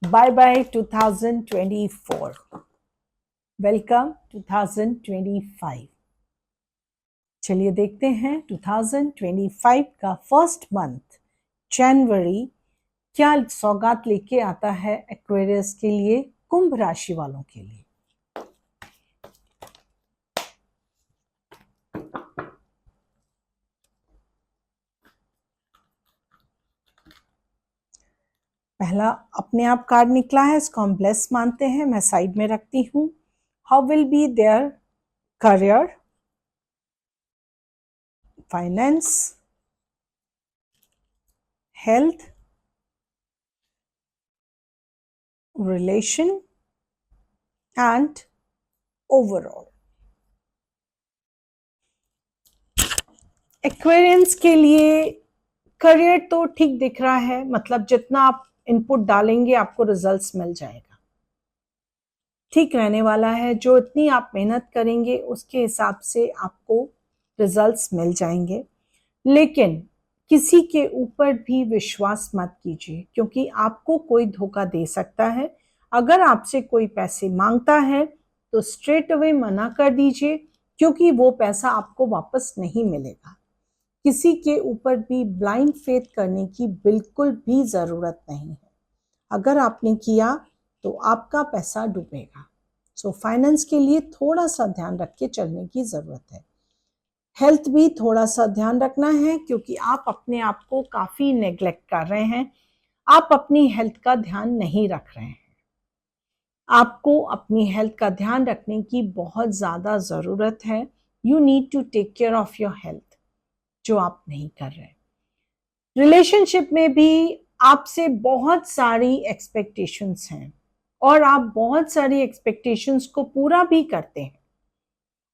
Bye bye 2024. Welcome 2025. चलिए देखते हैं 2025 का फर्स्ट मंथ जनवरी क्या सौगात लेके आता है एक्वेरियस के लिए, कुंभ राशि वालों के लिए। पहला अपने आप कार्ड निकला है, इसको हम ब्लेस मानते हैं, मैं साइड में रखती हूँ। How will be their career, finance, health, relation and overall. Aquarians के लिए करियर तो ठीक दिख रहा है, मतलब जितना आप इनपुट डालेंगे आपको रिजल्ट्स मिल जाएगा, ठीक रहने वाला है। जो इतनी आप मेहनत करेंगे उसके हिसाब से आपको रिजल्ट्स मिल जाएंगे। लेकिन किसी के ऊपर भी विश्वास मत कीजिए, क्योंकि आपको कोई धोखा दे सकता है। अगर आपसे कोई पैसे मांगता है तो स्ट्रेट अवे मना कर दीजिए, क्योंकि वो पैसा आपको वापस नहीं मिलेगा। किसी के ऊपर भी ब्लाइंड फेथ करने की बिल्कुल भी जरूरत नहीं है। अगर आपने किया तो आपका पैसा डूबेगा। सो फाइनेंस के लिए थोड़ा सा ध्यान रख के चलने की जरूरत है। हेल्थ भी थोड़ा सा ध्यान रखना है, क्योंकि आप अपने आप को काफी नेग्लेक्ट कर रहे हैं। आप अपनी हेल्थ का ध्यान नहीं रख रहे हैं। आपको अपनी हेल्थ का ध्यान रखने की बहुत ज्यादा जरूरत है। You need to take care of your health, जो आप नहीं कर रहे। रिलेशनशिप में भी आपसे बहुत सारी एक्सपेक्टेशंस हैं और आप बहुत सारी एक्सपेक्टेशंस को पूरा भी करते हैं।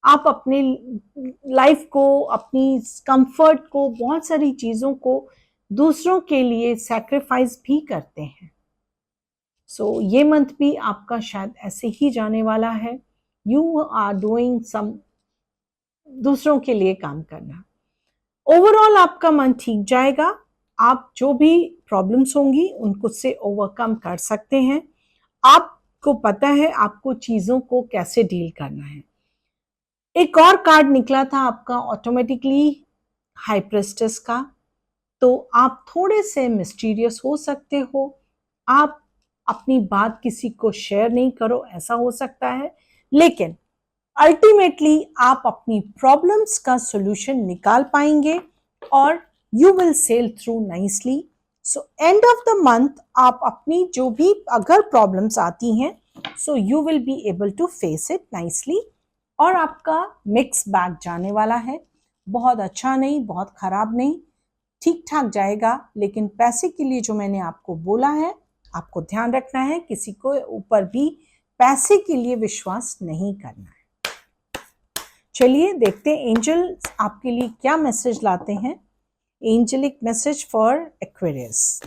आप अपनी लाइफ को, अपनी कंफर्ट को, बहुत सारी चीजों को दूसरों के लिए सैक्रिफाइस भी करते हैं। सो ये मंथ भी आपका शायद ऐसे ही जाने वाला है। यू आर डूइंग सम, दूसरों के लिए काम करना। ओवरऑल आपका मन ठीक जाएगा। आप जो भी प्रॉब्लम्स होंगी उनको से ओवरकम कर सकते हैं। आपको पता है आपको चीजों को कैसे डील करना है। एक और कार्ड निकला था आपका ऑटोमेटिकली, हाई प्रेस्टेस का। तो आप थोड़े से मिस्टीरियस हो सकते हो। आप अपनी बात किसी को शेयर नहीं करो, ऐसा हो सकता है। लेकिन अल्टीमेटली आप अपनी प्रॉब्लम्स का सॉल्यूशन निकाल पाएंगे और you will sail through nicely. So end of the month आप अपनी जो भी अगर प्रॉब्लम्स आती हैं, so you will be able to face it nicely. और आपका मिक्स बैग जाने वाला है, बहुत अच्छा नहीं, बहुत खराब नहीं, ठीक ठाक जाएगा। लेकिन पैसे के लिए जो मैंने आपको बोला है, आपको ध्यान रखना है, किसी को ऊपर भी पैसे के लिए विश्वास नहीं करना है। चलिए देखते हैं एंजल आपके लिए क्या मैसेज लाते हैं। Angelic message for Aquarius.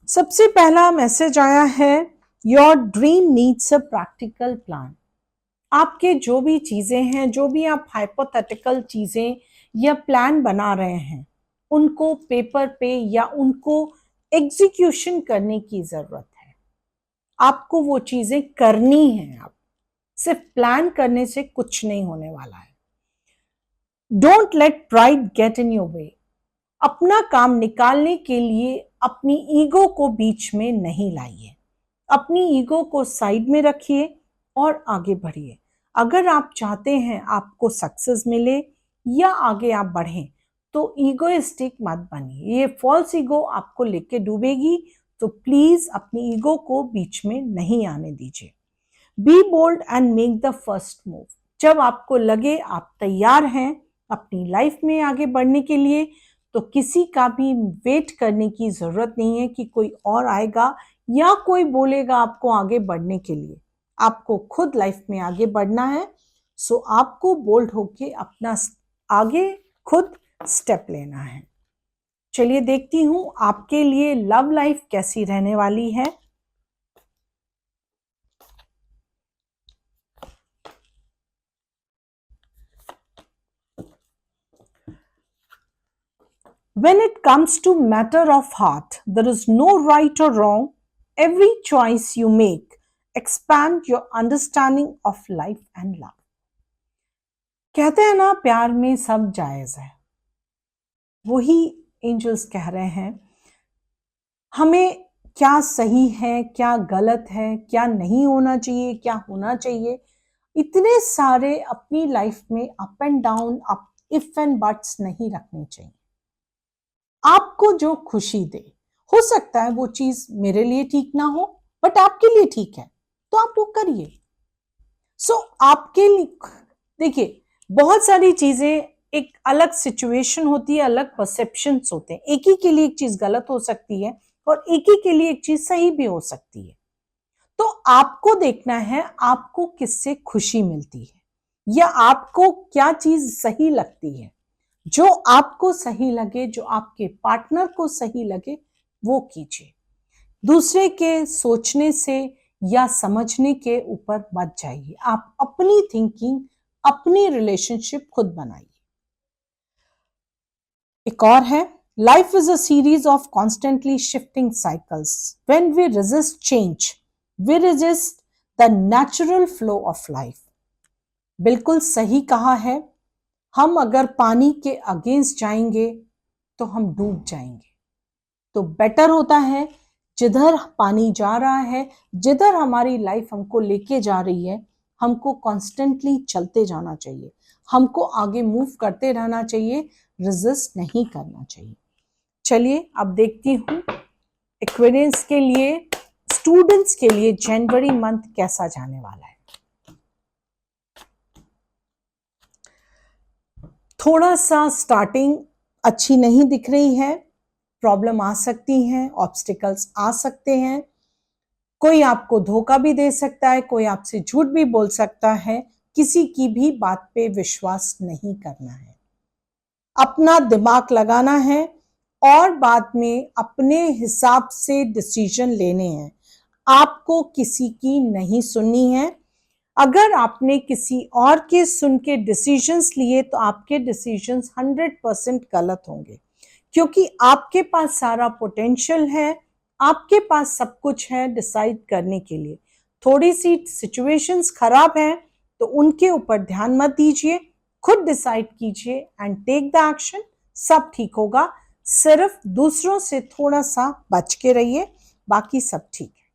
सबसे पहला मैसेज आया है, your dream needs a practical plan. आपके जो भी चीजें हैं, जो भी आप हाइपोथेटिकल चीजें या प्लान बना रहे हैं, उनको पेपर पे या उनको एग्जीक्यूशन करने की जरूरत है। आपको वो चीजें करनी है। आप सिर्फ प्लान करने से कुछ नहीं होने वाला है। Don't let pride get in your way. अपना काम निकालने के लिए अपनी ईगो को बीच में नहीं लाइए। अपनी ईगो को साइड में रखिए और आगे बढ़िए। अगर आप चाहते हैं आपको सक्सेस मिले या आगे आप बढ़ें, तो ईगोइस्टिक मत बनिए। ये फॉल्स ईगो आपको लेके डूबेगी। तो प्लीज अपनी ईगो को बीच में नहीं आने दीजिए। Be bold and make the first move. जब आपको लगे आप तैयार हैं अपनी लाइफ में आगे बढ़ने के लिए, तो किसी का भी वेट करने की जरूरत नहीं है कि कोई और आएगा या कोई बोलेगा आपको आगे बढ़ने के लिए। आपको खुद लाइफ में आगे बढ़ना है। सो आपको बोल्ड होके अपना आगे खुद स्टेप लेना है। चलिए देखती हूं आपके लिए लव लाइफ कैसी रहने वाली है। When it comes to matter of heart, there is no right or wrong. Every choice you make expand your understanding of life and love. कहते हैं ना, प्यार में सब जायज है. वही एंजल्स कह रहे हैं, हमें क्या सही है, क्या गलत है, क्या नहीं होना चाहिए, क्या होना चाहिए, इतने सारे अपनी लाइफ में up and down, up if and buts नहीं रखने चाहिए. आपको जो खुशी दे, हो सकता है वो चीज मेरे लिए ठीक ना हो, बट आपके लिए ठीक है, तो आप वो करिए. आपके लिए देखिए, बहुत सारी चीजें, एक अलग सिचुएशन होती है, अलग परसेप्शंस होते हैं. एक ही के लिए एक चीज गलत हो सकती है और एक ही के लिए एक चीज सही भी हो सकती है. तो आपको देखना है आपको किससे खुशी मिलती है, या आपको क्या चीज सही लगती है. जो आपको सही लगे, जो आपके पार्टनर को सही लगे, वो कीजिए. दूसरे के सोचने से या समझने के ऊपर मत जाइए. आप अपनी थिंकिंग, अपनी रिलेशनशिप खुद बनाइए. एक और है, life is a series of constantly shifting cycles. When we resist change, we resist the natural flow of life. बिल्कुल सही कहा है. हम अगर पानी के अगेंस्ट जाएंगे तो हम डूब जाएंगे. तो बेटर होता है, जिधर पानी जा रहा है, जिधर हमारी लाइफ हमको लेके जा रही है, हमको कॉन्स्टेंटली चलते जाना चाहिए, हमको आगे मूव करते रहना चाहिए, रेजिस्ट नहीं करना चाहिए. चलिए अब देखती हूँ एक्वेरियंस के लिए, स्टूडेंट्स के लिए जनवरी मंथ कैसा जाने वाला है. थोड़ा सा स्टार्टिंग अच्छी नहीं दिख रही है. प्रॉब्लम आ सकती हैं, ऑब्स्टिकल्स आ सकते हैं, कोई आपको धोखा भी दे सकता है, कोई आपसे झूठ भी बोल सकता है. किसी की भी बात पे विश्वास नहीं करना है, अपना दिमाग लगाना है और बाद में अपने हिसाब से डिसीजन लेने हैं. आपको किसी की नहीं सुननी है. अगर आपने किसी और के सुन के डिसीजंस लिए तो आपके डिसीजंस 100% गलत होंगे, क्योंकि आपके पास सारा पोटेंशियल है, आपके पास सब कुछ है डिसाइड करने के लिए. थोड़ी सी सिचुएशंस खराब हैं तो उनके ऊपर ध्यान मत दीजिए, खुद डिसाइड कीजिए एंड टेक द एक्शन. सब ठीक होगा. सिर्फ दूसरों से थोड़ा सा बच के रहिए, बाकी सब ठीक है.